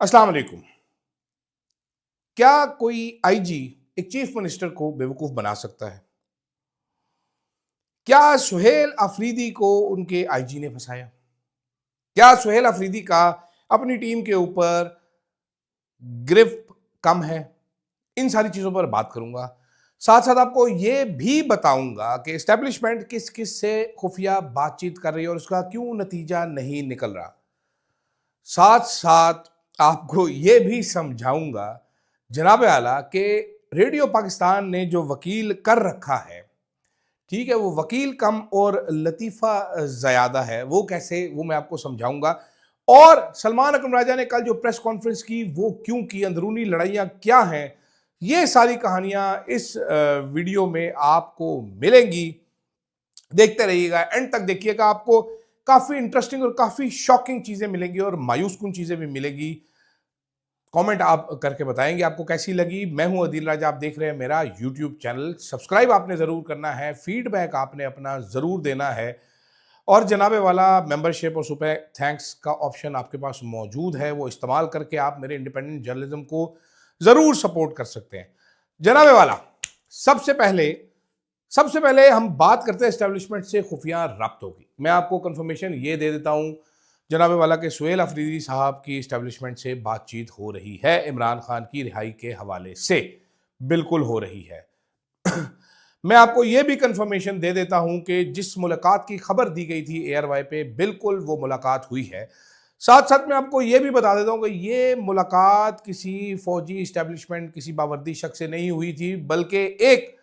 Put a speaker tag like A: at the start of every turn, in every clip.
A: अस्सलाम वालेकुम। क्या कोई आईजी एक चीफ मिनिस्टर को बेवकूफ बना सकता है? क्या सुहेल अफरीदी को उनके आईजी ने फंसाया? क्या सुहेल अफरीदी का अपनी टीम के ऊपर गिरफ्त कम है? इन सारी चीजों पर बात करूंगा। साथ साथ आपको यह भी बताऊंगा कि एस्टेब्लिशमेंट किस किस से खुफिया बातचीत कर रही है और उसका क्यों नतीजा नहीं निकल रहा। साथ साथ आपको ये भी समझाऊंगा जनाब आला कि रेडियो पाकिस्तान ने जो वकील कर रखा है, ठीक है, वो वकील कम और लतीफ़ा ज़्यादा है, वो कैसे, वो मैं आपको समझाऊंगा। और सलमान अकरम राजा ने कल जो प्रेस कॉन्फ्रेंस की वो क्यों की, अंदरूनी लड़ाइयाँ क्या हैं, ये सारी कहानियाँ इस वीडियो में आपको मिलेंगी। देखते रहिएगा, एंड तक देखिएगा, आपको काफ़ी इंटरेस्टिंग और काफ़ी शॉकिंग चीज़ें मिलेंगी और मायूस कुन चीज़ें भी मिलेंगी। कमेंट आप करके बताएंगे आपको कैसी लगी। मैं हूं अदील राजा, आप देख रहे हैं मेरा यूट्यूब चैनल। सब्सक्राइब आपने ज़रूर करना है, फीडबैक आपने अपना ज़रूर देना है, और जनाबे वाला मेंबरशिप और सुपर थैंक्स का ऑप्शन आपके पास मौजूद है, वो इस्तेमाल करके आप मेरे इंडिपेंडेंट जर्नलिज्म को ज़रूर सपोर्ट कर सकते हैं। जनाबे वाला, सबसे पहले सबसे पहले हम बात करते हैं एस्टेब्लिशमेंट से खुफिया राब्तों की। मैं आपको कंफर्मेशन ये दे देता हूं जनाब वाला के सुहेल अफरीदी साहब की एस्टेब्लिशमेंट से बातचीत हो रही है, इमरान खान की रिहाई के हवाले से बिल्कुल हो रही है। मैं आपको यह भी कंफर्मेशन दे देता हूं कि जिस मुलाकात की खबर दी गई थी एयरवाई पे, बिल्कुल वो मुलाकात हुई है। साथ साथ मैं आपको यह भी बता देता हूं कि यह मुलाकात किसी फौजी एस्टेब्लिशमेंट, किसी बावर्दी शख्स से नहीं हुई थी, बल्कि एक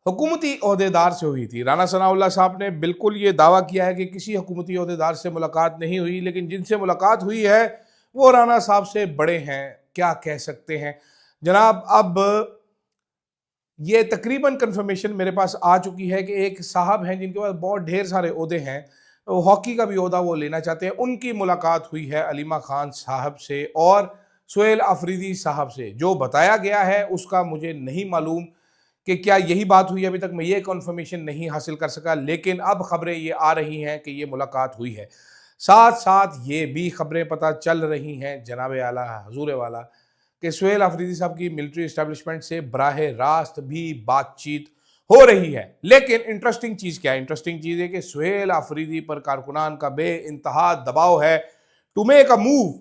A: हुकूमती ओहदेदार से हुई थी। राना सनाउल्लाह साहब ने बिल्कुल ये दावा किया है कि किसी हुकूमती ओहदेदार से मुलाकात नहीं हुई, लेकिन जिनसे मुलाकात हुई है वो राना साहब से बड़े हैं, क्या कह सकते हैं जनाब। अब ये तकरीबन कंफर्मेशन मेरे पास आ चुकी है कि एक साहब हैं जिनके पास बहुत ढेर सारे ओहदे हैं, हॉकी का भी ओहदा वो लेना चाहते हैं, उनकी मुलाकात हुई है अलीमा खान साहब से और सुहेल अफरीदी साहब से। जो बताया गया है उसका मुझे नहीं मालूम कि क्या यही बात हुई, अभी तक मैं ये कंफर्मेशन नहीं हासिल कर सका, लेकिन अब खबरें ये आ रही हैं कि ये मुलाकात हुई है। साथ साथ ये भी खबरें पता चल रही हैं जनाब आला हजूर वाला कि सुहेल अफरीदी साहब की मिलिट्री इस्टेब्लिशमेंट से बराह रास्त भी बातचीत हो रही है। लेकिन इंटरेस्टिंग चीज क्या है? इंटरेस्टिंग चीज है कि सुहेल अफरीदी पर कारकुनान का बे इंतहा दबाव है to make a move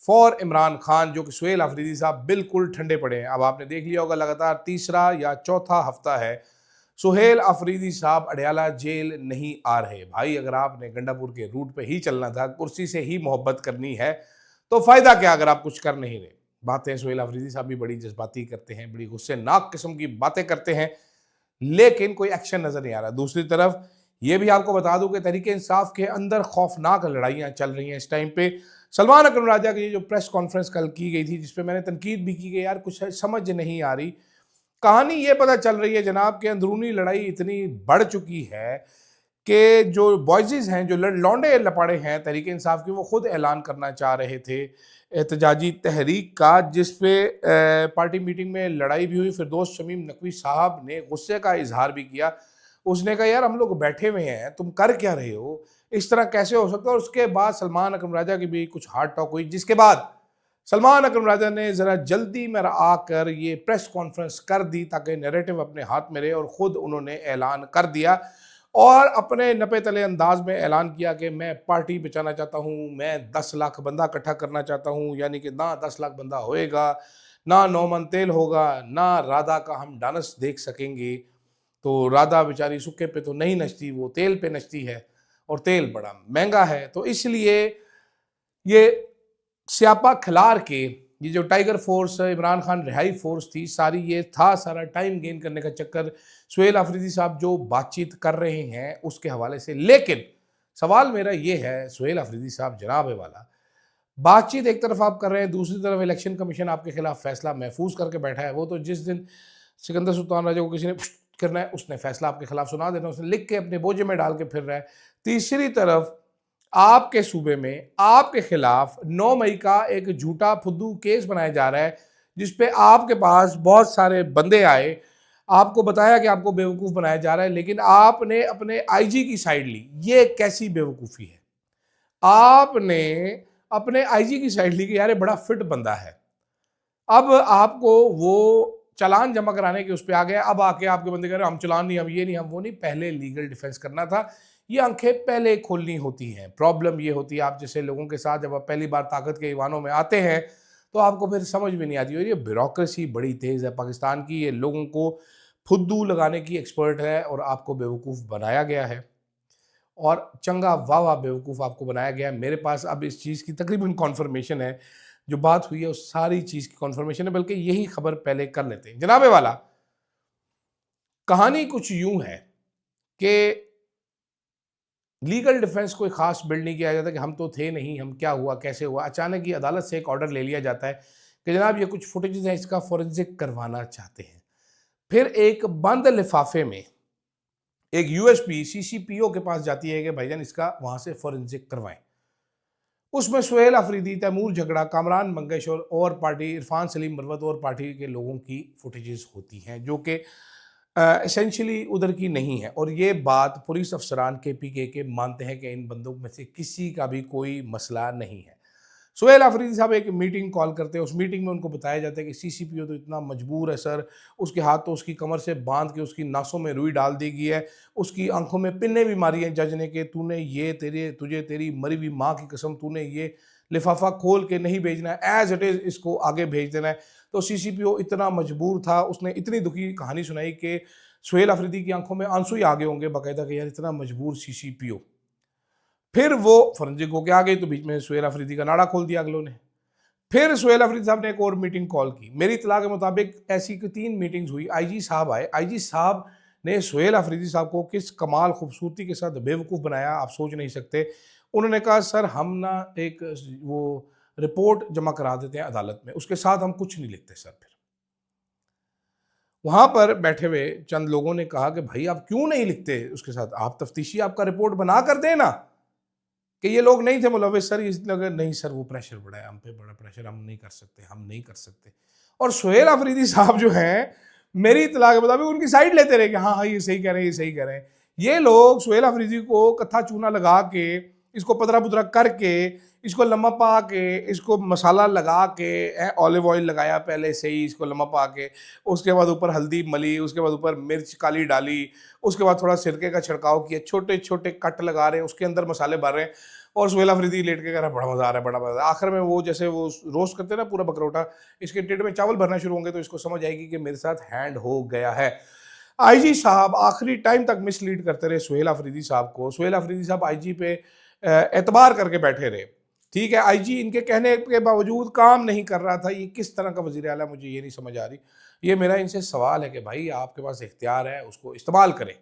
A: for Imran Khan, जो कि सुहेल अफरीदी साहब बिल्कुल ठंडे पड़े हैं। अब आपने देख लिया होगा, लगातार तीसरा या चौथा हफ्ता है सुहेल अफरीदी साहब अडयाला जेल नहीं आ रहे। भाई, अगर आपने गंडापुर के रूट पे ही चलना था, कुर्सी से ही मोहब्बत करनी है, तो फायदा क्या अगर आप कुछ कर नहीं रहे। बातें सुहेल अफरीदी साहब भी बड़ी जज्बाती करते हैं, बड़ी गुस्सेनाक किस्म की बातें करते हैं, लेकिन कोई एक्शन नजर नहीं आ रहा। दूसरी तरफ ये भी आपको बता दूं कि तहरीक इंसाफ के अंदर खौफनाक लड़ाइयां चल रही हैं इस टाइम पे। सलमान अकरम राजा की जो प्रेस कॉन्फ्रेंस कल की गई थी, जिसपे मैंने तनकीद भी की कि यार कुछ समझ नहीं आ रही, कहानी ये पता चल रही है जनाब के अंदरूनी लड़ाई इतनी बढ़ चुकी है कि जो बॉयज़ हैं, जो लौंडे लपाड़े हैं तहरीक इंसाफ के, वो खुद ऐलान करना चाह रहे थे एहतजाजी तहरीक का, जिस पे पार्टी मीटिंग में लड़ाई भी हुई। फिरदौस शमीम नकवी साहब ने गुस्से का इजहार भी किया। उसने कहा यार हम लोग बैठे हुए हैं, तुम कर क्या रहे हो, इस तरह कैसे हो सकता है। और उसके बाद सलमान अकरम राजा की भी कुछ हार्ड टॉक हुई, जिसके बाद सलमान अकरम राजा ने ज़रा जल्दी में आकर ये प्रेस कॉन्फ्रेंस कर दी ताकि नैरेटिव अपने हाथ में रहे, और ख़ुद उन्होंने ऐलान कर दिया और अपने नपे तले अंदाज में ऐलान किया कि मैं पार्टी बचाना चाहता हूँ, मैं 10 लाख बंदा इकट्ठा करना चाहता हूँ। यानी कि ना 10 लाख बंदा होएगा, ना 9 मन तेल होगा, ना राधा का हम डांस देख सकेंगे। तो राधा बेचारी सूखे पे तो नहीं नचती, वो तेल पे नचती है, और तेल बड़ा महंगा है। तो इसलिए ये स्यापा खिलार के, ये जो टाइगर फोर्स इमरान खान रिहाई फोर्स थी, सारी ये था सारा टाइम गेन करने का चक्कर। सुहेल अफरीदी साहब जो बातचीत कर रहे हैं उसके हवाले से। लेकिन सवाल मेरा ये है सुहेल अफरीदी साहब जनाब वाला, बातचीत एक तरफ आप कर रहे हैं, दूसरी तरफ इलेक्शन कमीशन आपके खिलाफ फैसला महफूज करके बैठा है। वो तो जिस दिन सिकंदर सुल्तान राजा को किसी ने करना है, उसने फैसला आपके खिलाफ सुना देना, उसने लिख के अपने बोझे में डाल के फिर रहा है। तीसरी तरफ आपके सूबे में आपके खिलाफ 9 मई का एक झूठा फुद्दू केस बनाया जा रहा है, जिसपे आपके पास बहुत सारे बंदे आए, आपको बताया कि आपको बेवकूफ़ बनाया जा रहा है, लेकिन आपने अपने आईजी की साइड ली। ये कैसी बेवकूफ़ी है? आपने अपने आईजी की साइड ली कि यार ये बड़ा फिट बंदा है। अब आपको वो चालान जमा कराने के उस पर आ गए, अब आके आपके बंदे कह रहे हम चालान नहीं, हम ये नहीं, हम वो नहीं। पहले लीगल डिफेंस करना था, ये आंखें पहले खोलनी होती हैं। प्रॉब्लम ये होती है आप जैसे लोगों के साथ जब आप पहली बार ताकत के ईवानों में आते हैं तो आपको फिर समझ में नहीं आती। और ये ब्यूरोक्रेसी बड़ी तेज है पाकिस्तान की, ये लोगों को फुद्दू लगाने की एक्सपर्ट है और आपको बेवकूफ़ बनाया गया है, और चंगा वाह वाह बेवकूफ़ आपको बनाया गया है। मेरे पास अब इस चीज़ की तकरीबन कॉन्फर्मेशन है, जो बात हुई है उस सारी चीज़ की कॉन्फर्मेशन है, बल्कि यही खबर पहले कर लेते हैं। जनाबे वाला, कहानी कुछ यूं है कि लीगल डिफेंस कोई खास बिल्ड नहीं किया जाता कि हम तो थे नहीं, हम क्या हुआ कैसे हुआ। अचानक ही अदालत से एक ऑर्डर ले लिया जाता है कि जनाब ये कुछ फुटेजेस हैं, इसका फोरेंसिक करवाना चाहते हैं। फिर एक बंद लिफाफे में एक यूएसपी सीसीपीओ के पास जाती है कि भाईजान इसका वहां से फोरेंसिक करवाएं। उसमें सुहेल अफरीदी, तैमूर झगड़ा, कामरान मंगेश और पार्टी, इरफान सलीम मरवत और पार्टी के लोगों की फुटेजेस होती हैं जो कि एसेंशियली उधर की नहीं है। और ये बात पुलिस अफसरान KPK के मानते हैं कि इन बंदों में से किसी का भी कोई मसला नहीं है। सुहेल अफरीदी साहब एक मीटिंग कॉल करते हैं, उस मीटिंग में उनको बताया जाता है कि सीसीपीओ तो इतना मजबूर है सर, उसके हाथ तो उसकी कमर से बांध के उसकी नासों में रुई डाल दी गई है, उसकी आंखों में पिन्ने भी मारी हैं जज ने कि तूने ये तुझे तेरी मरी हुई माँ की कसम तूने ये लिफाफा खोल के नहीं भेजना है, एज इट इज़ इसको आगे भेज देना है। तो सीसीपीओ इतना मजबूर था, उसने इतनी दुखी कहानी सुनाई कि सुहेल अफरीदी की आंखों में आंसू ही आ गए होंगे बाकायदा कि यार इतना मजबूर सीसीपीओ। फिर वो फॉरेंसिक होके आ गई तो बीच में सुहेल अफरीदी का नाड़ा खोल दिया अगलों ने। फिर सुहेल अफरीदी साहब ने एक और मीटिंग कॉल की। मेरी इत्तला के मुताबिक ऐसी 3 मीटिंग्स हुई। आईजी साहब आए, आईजी साहब ने सुहेल अफरीदी साहब को किस कमाल खूबसूरती के साथ बेवकूफ़ बनाया आप सोच नहीं सकते। उन्होंने कहा सर हम ना एक वो रिपोर्ट जमा करा देते हैं अदालत में, उसके साथ हम कुछ नहीं लिखते सर। फिर वहां पर बैठे हुए चंद लोगों ने कहा कि भाई आप क्यों नहीं लिखते उसके साथ, आप तफ्तीशी आपका रिपोर्ट बना कर देना कि ये लोग नहीं थे मुलविस सर, इस लगे नहीं सर वो प्रेशर बड़ा है, हम पे बड़ा प्रेशर, हम नहीं कर सकते, हम नहीं कर सकते। और सुहेल अफरीदी साहब जो हैं, मेरी इत्तला के मुताबिक उनकी साइड लेते रहे कि हाँ हाँ ये सही कह रहे हैं, ये सही कह रहे हैं। ये लोग सुहेल अफरीदी को कत्था चूना लगा के, इसको पतरा पुतरा करके, इसको लम्बा पा के, इसको मसाला लगा के, ऑलिव ऑयल लगाया पहले से ही, इसको लम्बा पा के, उसके बाद ऊपर हल्दी मली, उसके बाद ऊपर मिर्च काली डाली, उसके बाद थोड़ा सिरके का छिड़काव किया, छोटे छोटे कट लगा रहे हैं, उसके अंदर मसाले भर रहे हैं। और सुहेल अफरीदी लेट के कह रहा है बड़ा मजा आ रहा है, बड़ा मजा आ रहा है। आखिर में वो जैसे वो रोस्ट करते हैं ना पूरा बकरोटा, इसके टेट में चावल भरना शुरू होंगे तो इसको समझ आएगी कि मेरे साथ हैंड हो गया है। आईजी साहब आखिरी टाइम तक मिसलीड करते रहे सुहेल अफरीदी साहब को। सुहेल अफरीदी साहब आईजी पे एतबार करके बैठे रहे। ठीक है, आईजी इनके कहने के बावजूद काम नहीं कर रहा था। ये किस तरह का वजीर आला, मुझे ये नहीं समझ आ रही। ये मेरा इनसे सवाल है कि भाई आपके पास इख्तियार है, उसको इस्तेमाल करें।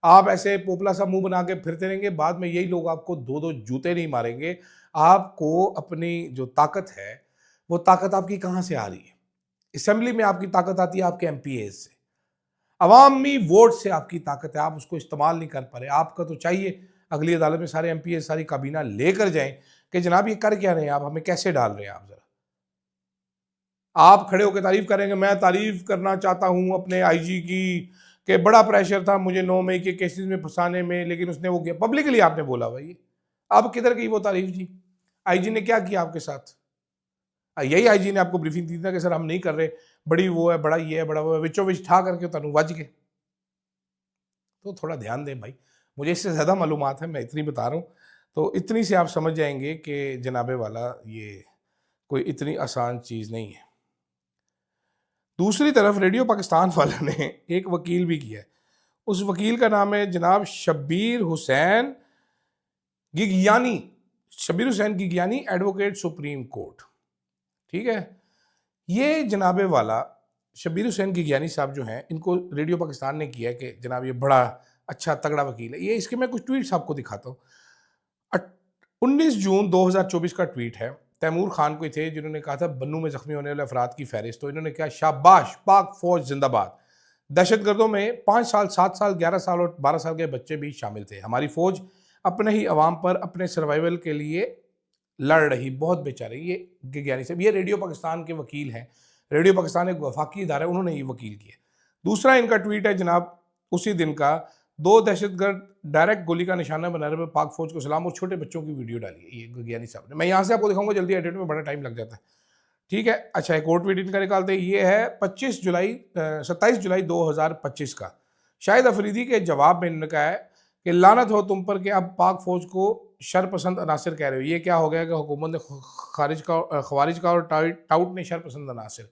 A: आप ऐसे पोपला सा मुंह बना के फिरते रहेंगे, बाद में यही लोग आपको 2-2 जूते नहीं मारेंगे। आपको अपनी जो ताकत है, वो ताकत आपकी कहाँ से आ रही है? असेंबली में आपकी ताकत आती है आपके MPAs से, अवामी वोट से आपकी ताकत है, आप उसको इस्तेमाल नहीं कर पा रहे। आपका तो चाहिए अगली अदालत में सारे MPAs सारी काबीना लेकर जाएं कि जनाब ये कर क्या रहे हैं आप, हमें कैसे डाल रहे हैं आप। जरा आप खड़े होकर तारीफ करेंगे, मैं तारीफ करना चाहता हूं अपने आईजी की कि बड़ा प्रेशर था मुझे 9 मई के केसेस में फंसाने में, लेकिन उसने वो किया। पब्लिकली आपने बोला भाई, अब किधर गई वो तारीफ जी? आईजी ने क्या किया आपके साथ? यही आईजी ने आपको ब्रीफिंग दी था कि सर हम नहीं कर रहे, बड़ी वो है, बड़ा ये है, बड़ा वो है, विचो विच ठा करके तनु वज गए। तो थोड़ा ध्यान दें भाई, मुझे इससे ज़्यादा मालूमात है, मैं इतनी बता रहा हूँ। तो इतनी से आप समझ जाएंगे कि जनाबे वाला ये कोई इतनी आसान चीज़ नहीं है। दूसरी तरफ रेडियो पाकिस्तान वाले ने एक वकील भी किया है। उस वकील का नाम है जनाब Shabbir Hussain Gigyani. Shabbir Hussain Gigyani, advocate supreme court. ठीक है, ये जनाबे वाला शब्बीर हुसैन गिगयानी साहब जो हैं, इनको रेडियो पाकिस्तान ने किया कि जनाब ये बड़ा अच्छा तगड़ा वकील है। ये इसके मैं कुछ ट्वीट्स आपको दिखाता हूँ। 19 जून 2024 का ट्वीट है। तैमूर खान कोई थे जिन्होंने कहा था बन्नू में जख्मी होने वाले अफराद की फहरिस्त। तो इन्होंने कहा शाबाश पाक फौज जिंदाबाद। दहशतगर्दों में 5 साल, 7 साल, 11 साल और 12 साल के बच्चे भी शामिल थे। हमारी फौज अपने ही अवाम पर अपने सर्वाइवल के लिए लड़ रही, बहुत बेचारे। ये गिगयानी साहब, ये रेडियो पाकिस्तान के वकील हैं। रेडियो पाकिस्तान एक वफाकी इदारा है, उन्होंने ये वकील किया। दूसरा इनका ट्वीट है जनाब उसी दिन का, दो दहशतगर्द डायरेक्ट गोली का निशाना बनाने पर पाक फौज को सलाम और छोटे बच्चों की वीडियो डाली है, ये गज्ञानी साहब ने। मैं यहाँ से आपको दिखाऊंगा, जल्दी एडिट में बड़ा टाइम लग जाता है। ठीक है, अच्छा एक और ट्वीट इनका निकालते हैं, ये है 27 जुलाई 2025 का। शाहिद अफरीदी के जवाब में इन्होंने कहा है कि लानत हो तुम पर कि अब पाक फौज को शरपसंद अनासिर कह रहे हो। ये क्या हो गया कि हुकूमत ने खवारिज का और टाउट ने शरपसंद अनासिर।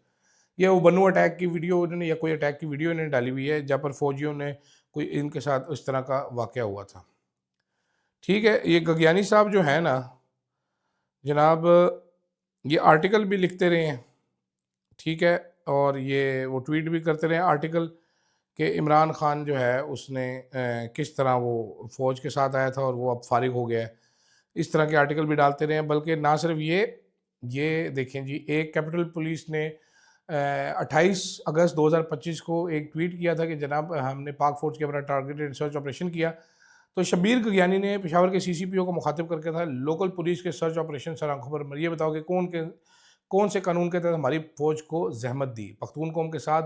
A: ये वो बन्नू अटैक की वीडियो इन्होंने, या कोई अटैक की वीडियो इन्होंने डाली हुई है जहाँ पर फौजियों ने कोई इनके साथ इस तरह का वाक़या हुआ था। ठीक है, ये गज्ञानी साहब जो है ना जनाब, ये आर्टिकल भी लिखते रहे हैं, ठीक है, और ये वो ट्वीट भी करते रहे आर्टिकल कि इमरान खान जो है उसने किस तरह वो फ़ौज के साथ आया था और वो अब फारिग हो गया है। इस तरह के आर्टिकल भी डालते रहे हैं। बल्कि ना सिर्फ ये देखें जी, एक कैपिटल पुलिस ने 28 अगस्त 2025 को एक ट्वीट किया था कि जनाब हमने पाक फ़ौज के अपना टारगेटेड सर्च ऑपरेशन किया। तो शब्बीर गज्ञानी ने पेशावर के सीसीपीओ को मुखातिब करके था, लोकल पुलिस के सर्च ऑपरेशन सर आंखों पर, ये बताओ कि कौन से कानून के तहत हमारी फौज को जहमत दी। पख्तून कौम के साथ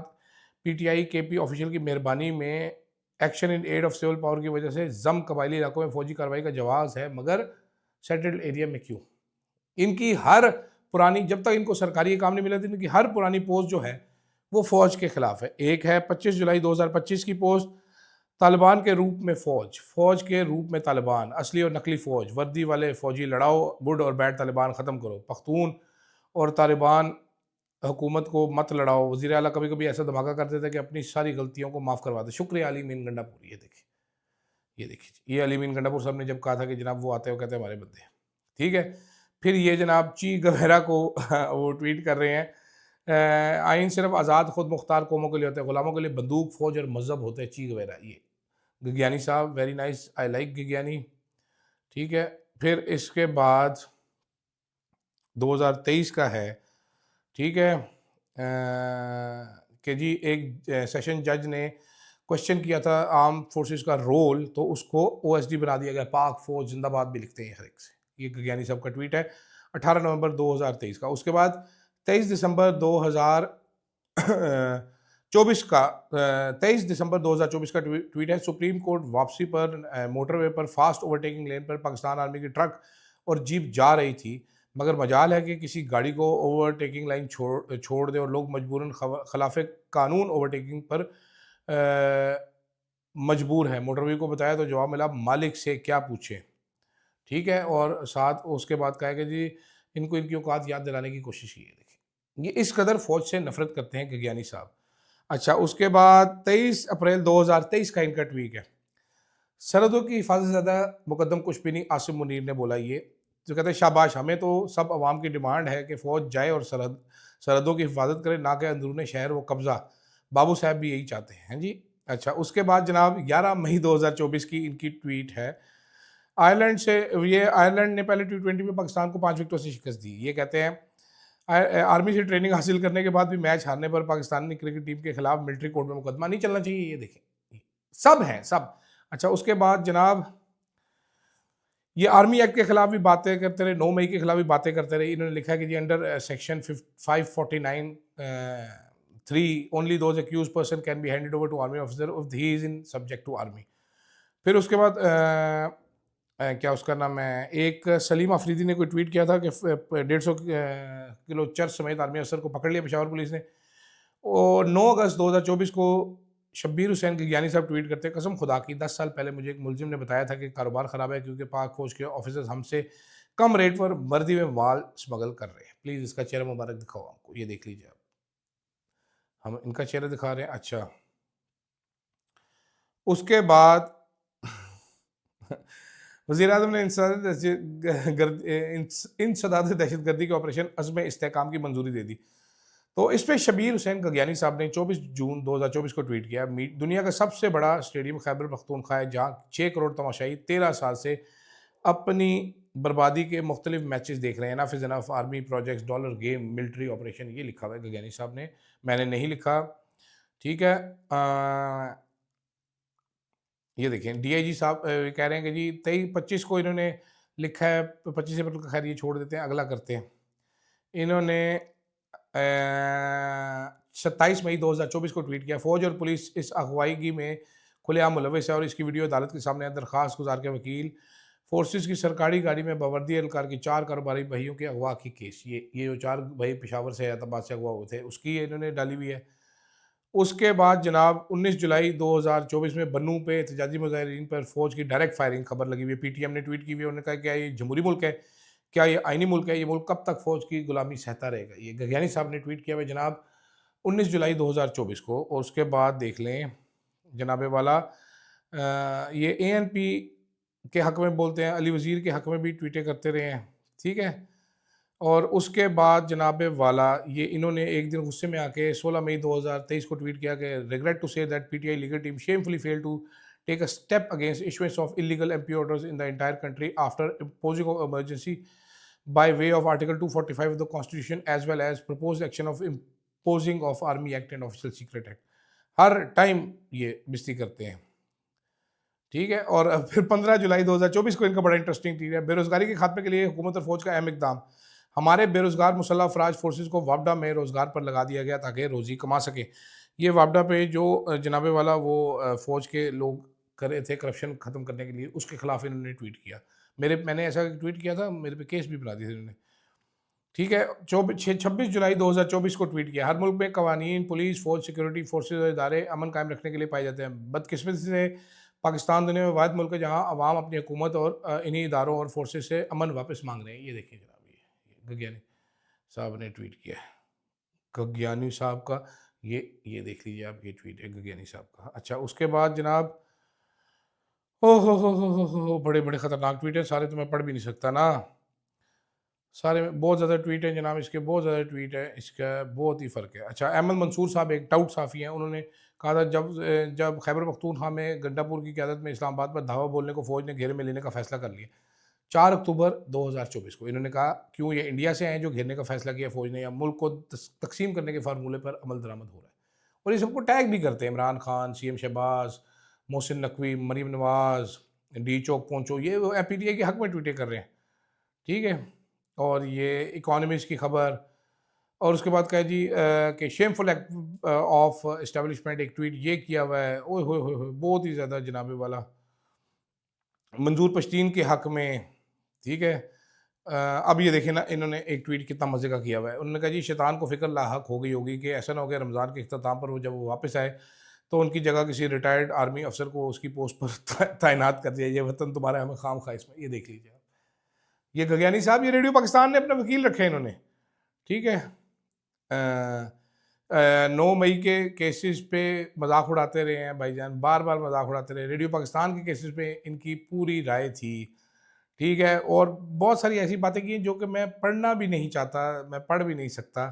A: पीटीआई केपी ऑफिशियल की मेहरबानी में action in aid of civil power की वजह से जम कबायली इलाकों में फौजी कार्रवाई का जवाब है, मगर सेटल्ड एरिया में क्यों? इनकी हर पुरानी, जब तक इनको सरकारी काम नहीं मिला था, इनकी हर पुरानी पोस्ट जो है वो फौज के खिलाफ है। एक है 25 जुलाई 2025 की पोस्ट, तालिबान के रूप में फौज के रूप में तालिबान, असली और नकली फौज, वर्दी वाले फौजी लड़ाओ, गुड और बैड तालिबान ख़त्म करो, पख्तून और तालिबान हुकूमत को मत लड़ाओ। वज़ीर आला कभी कभी ऐसा धमाका करते थे कि अपनी सारी गलतियों को माफ़ करवा दे। शुक्रिया अली मीन गंडापुर। ये देखिए, ये अली मीन गंडापुर साहब ने जब कहा था कि जनाब वो आते हो कहते हमारे बंदे हैं। ठीक है, फिर ये जनाब ची गवेरा को वो ट्वीट कर रहे हैं, आइन सिर्फ आज़ाद खुद मुख्तार कौमों के लिए होता है, गुलामों के लिए बंदूक फौज और मजहब होते हैं। ची गवेरा, ये गज्ञानी साहब, वेरी नाइस, आई लाइक गज्ञानी। ठीक है, फिर इसके बाद 2023 का है, ठीक है, कि जी एक सेशन जज ने क्वेश्चन किया था आर्म फोर्सेस का रोल, तो उसको ओएसडी बना दिया गया। पाक फौज जिंदाबाद भी लिखते हैं हर एक से। ये गज्ञानी साहब का ट्वीट है 18 नवंबर 2023 का। उसके बाद 23 दिसंबर 2024 का 23 दिसंबर 2024 का ट्वीट है, सुप्रीम कोर्ट वापसी पर मोटरवे पर फास्ट ओवरटेकिंग लेन पर पाकिस्तान आर्मी की ट्रक और जीप जा रही थी, मगर मजाल है कि किसी गाड़ी को ओवरटेकिंग लाइन छोड़ दे और लोग मजबूरन खिलाफ कानून ओवरटेकिंग पर मजबूर है। मोटरवे को बताया तो जवाब मिला मालिक से क्या पूछे। ठीक है, और साथ उसके बाद कहा कि जी इनको इनकी औकात याद दिलाने की कोशिश की है। देखिए, ये इस कदर फौज से नफरत करते हैं गज्ञानी साहब। अच्छा, उसके बाद 23 अप्रैल 2023 का इनका ट्वीट है, सरहदों की हिफाजत से ज़्यादा मुकदम कुछ भी नहीं, आसिम मुनीर ने बोला। ये जो कहते हैं शाबाश, हमें तो सब अवाम की डिमांड है कि फ़ौज जाए और सरहदों की हिफाजत करे, ना कि अंदरूनी शहर वो कब्ज़ा। बाबू साहब भी यही चाहते हैं जी। अच्छा, उसके बाद जनाब 11 मई 2024 की इनकी ट्वीट है, आयरलैंड से, ये आयरलैंड ने पहले T20 में पाकिस्तान को 5 विकेटों से शिकस्त दी। ये कहते हैं आर्मी से ट्रेनिंग हासिल करने के बाद भी मैच हारने पर पाकिस्तानी क्रिकेट टीम के खिलाफ मिलिट्री कोर्ट में मुकदमा नहीं चलना चाहिए। ये देखें, सब है सब। अच्छा, उसके बाद जनाब ये आर्मी एक्ट के खिलाफ भी बातें करते रहे, 9 मई के खिलाफ भी बातें करते रहे। इन्होंने लिखा है कि जी under section 549 3 only those accused person can be handed over to army officer if he is in subject to army. फिर उसके बाद क्या उसका नाम है, एक सलीम अफरीदी ने कोई ट्वीट किया था कि 150 किलो चर्च समेत आर्मी अफसर को पकड़ लिया पेशावर पुलिस ने। और 9 अगस्त 2024 को शब्बीर हुसैन गज्ञानी साहब ट्वीट करते हैं, कसम खुदा की 10 साल पहले मुझे एक मुलजिम ने बताया था कि कारोबार ख़राब है क्योंकि पाक फौज के ऑफिसर्स हमसे कम रेट पर वर्दी में माल स्मगल कर रहे हैं। प्लीज़ इसका चेहरा मुबारक दिखाओ हमको, ये देख लीजिए आप, हम इनका चेहरा दिखा रहे हैं। अच्छा, उसके बाद वज़ीर आज़म ने इंसदाद दहशतगर्दी के ऑपरेशन अज़्म इस्तेहकाम की मंजूरी दे दी। तो इस पर शब्बीर हुसैन गज्ञानी साहब ने 24 जून 2024 को ट्वीट किया, दुनिया का सबसे बड़ा स्टेडियम खैबर पख्तूनख्वा है जहाँ 6 करोड़ तमाशाई 13 साल से अपनी बर्बादी के मुख्तलिफ मैचेस देख रहे हैं। नाफिज अनफ army projects dollar game military operation, ये लिखा हुआ है गज्ञानी साहब ने, मैंने नहीं लिखा। ठीक है, ये देखें डीआईजी साहब कह रहे हैं कि जी 23-25 को इन्होंने लिखा है, 25 अप्रैल का, खैर ये छोड़ देते हैं, अगला करते हैं। इन्होंने 27 मई 2024 को ट्वीट किया, फौज और पुलिस इस अगवाईगी में खुलेआम मुलविस है और इसकी वीडियो अदालत के सामने है। दरखास्त गुजार के वकील, फोर्सेस की सरकारी गाड़ी में बावर्दी एहलकार की 4 कारोबारी भाइयों के अगवा की केस, ये जो 4 भाई पेशावर से हैदराबाद से अगवा हुए थे उसकी इन्होंने डाली हुई है। उसके बाद जनाब 19 जुलाई 2024 में बन्नू पे एहतजाजी मुजाहिरीन पर फौज की डायरेक्ट फायरिंग खबर लगी हुई है। पीटीएम ने ट्वीट की हुई है, उन्होंने कहा क्या ये जमहूरी मुल्क है, क्या ये आइनी मुल्क है, ये मुल्क कब तक फौज की गुलामी सहता रहेगा। ये गगयानी साहब ने ट्वीट किया हुआ है जनाब 19 जुलाई 2024 को। और उसके बाद देख लें जनाबे वाला ये एएनपी के हक में बोलते हैं, अली वजीर के हक में भी ट्वीटें करते रहे हैं, ठीक है। और उसके बाद जनाब वाला ये इन्होंने एक दिन गुस्से में आके 16 मई 2023 को ट्वीट किया कि regret to say that PTI legal team shamefully fail to take a step against issuance of illegal MP orders in the entire country after imposing of emergency by way of Article 245 of the Constitution as well as proposed action of imposing of Army Act and Official Secret Act। Her time ये बिस्ती करते हैं, ठीक है। और फिर 15 जुलाई 2024 को इनका बड़ा इंटरेस्टिंग ट्वीट है, बेरोजगारी के खात्मे के लिए हुकूमत और फौज का अहम इकदाम। हमारे बेरोजगार मुसल्लह अफराज फोर्सेज को वापडा में रोजगार पर लगा दिया गया ताकि रोजी कमा सके। ये वापडा पे जो जनाबे वाला वो फौज के लोग कर रहे थे करप्शन खत्म करने के लिए, उसके खिलाफ इन्होंने ट्वीट किया। मैंने ऐसा ट्वीट किया था, मेरे पे केस भी बना दिए थे इन्होंने, ठीक है। 26 जुलाई 2024 को ट्वीट किया, हर मुल्क में कवानीन, पुलिस, फौज, सिक्योरिटी फोर्सेज और इदारे अमन कायम रखने के लिए पाए जाते हैं। बदकिस्मती से पाकिस्तान दुनिया में वाहिद मुल्क है जहाँ अवाम अपनी हुकूमत और इन्हीं इदारों और फोर्सेज से अमन वापस मांग रहे हैं। ये देखिए जनाब, ये गगयानी साहब ने ट्वीट किया है, गगयानी साहब का ये देख लीजिए आप, ये ट्वीट है गगयानी साहब का। अच्छा, उसके बाद जनाब ओ हो बड़े बड़े खतरनाक ट्वीट है, सारे तो मैं पढ़ भी नहीं सकता ना, सारे में बहुत ज़्यादा ट्वीट है जनाब, इसके बहुत ज़्यादा ट्वीट है, इसका बहुत ही फ़र्क है। अच्छा, अहमद मंसूर साहब एक टाउट साफ़ी हैं, उन्होंने कहा था जब खैबर पख्तूनख्वा में गंडापुर की क़यादत में इस्लामाबाद पर धावा बोलने को फ़ौज ने घेरे में लेने का फ़ैसला कर लिया 4 अक्टूबर 2024 को। इन्होंने कहा क्यों ये इंडिया से हैं जो घेरने का फ़ैसला किया फ़ौज ने, या मुल्क को तकसीम करने के फार्मूले पर अमल दरामद हो रहा है। और ये सबको टैग भी करते हैं, इमरान खान, सीएम शहबाज, मोहसिन नकवी, मरीम नवाज़, डी चौक पोंचो, ये पीटीआई के हक में ट्वीटें कर रहे हैं, ठीक है। और ये इकोनॉमिस्ट की खबर। और उसके बाद कहा जी कि शेमफुल एक्ट ऑफ इस्टेब्लिशमेंट एक ट्वीट ये किया हुआ है, ओए होए बहुत ही ज़्यादा जनाबे वाला, मंजूर पश्तीन के हक में, ठीक है। अब ये देखिए ना, इन्होंने एक ट्वीट कितना मज़े का किया हुआ है। उन्होंने कहा जी शैतान को फिक्र लाहक हो गई होगी कि ऐसा ना हो गया रमज़ान के इख्तिताम पर जब वो वापस आए तो उनकी जगह किसी रिटायर्ड आर्मी अफसर को उसकी पोस्ट पर तैनात कर दिया, ये वतन तुम्हारा हमें खाम खा इसमें। ये देख लीजिए आप, ये गगयानी साहब, ये रेडियो पाकिस्तान ने अपने वकील रखे हैं इन्होंने, ठीक है। 9 मई के केसेस पे मजाक उड़ाते रहे हैं भाईजान, बार बार मजाक उड़ाते रहे। रेडियो पाकिस्तान के केसेस पे इनकी पूरी राय थी, ठीक है। और बहुत सारी ऐसी बातें की जो कि मैं पढ़ना भी नहीं चाहता, मैं पढ़ भी नहीं सकता,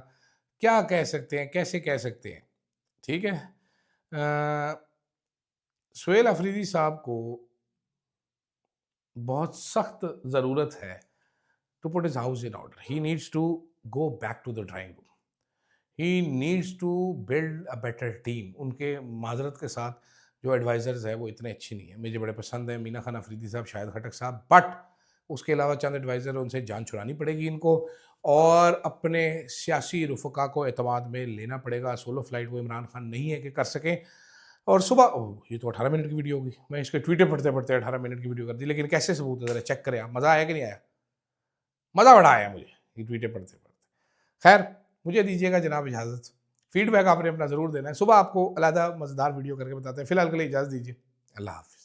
A: क्या कह सकते हैं, कैसे कह सकते हैं, ठीक है। सुहेल अफरीदी साहब को बहुत सख्त ज़रूरत है to put his house in order. He needs to go back to the drawing room. He needs to build a better team. उनके माजरत के साथ जो एडवाइज़र्स है वो इतने अच्छे नहीं है, मुझे बड़े पसंद है मीना खान अफरीदी साहब, शाहिद खटक साहब, बट उसके अलावा चंद एडवाइज़र है, उनसे जान छुड़ानी पड़ेगी इनको और अपने सियासी रुफका को एतमाद में लेना पड़ेगा। सोलो फ्लाइट वो इमरान खान नहीं है कि कर सकें। और सुबह ये तो 18 मिनट की वीडियो होगी, मैं इसके ट्वीटर पढ़ते पढ़ते 18 मिनट की वीडियो कर दी, लेकिन कैसे सबूत है ज़रा चेक करें आप, मज़ा आया कि नहीं आया? मज़ा बड़ा आया मुझे ये ट्वीटें पढ़ते पढ़ते। खैर, मुझे दीजिएगा जनाब इजाज़त, फीडबैक आपने अपना ज़रूर देना है, सुबह आपको अलहदा मज़ेदार वीडियो करके बताते हैं। फ़िलहाल के लिए इजाज़त दीजिए, अल्लाह हाफ़िज़।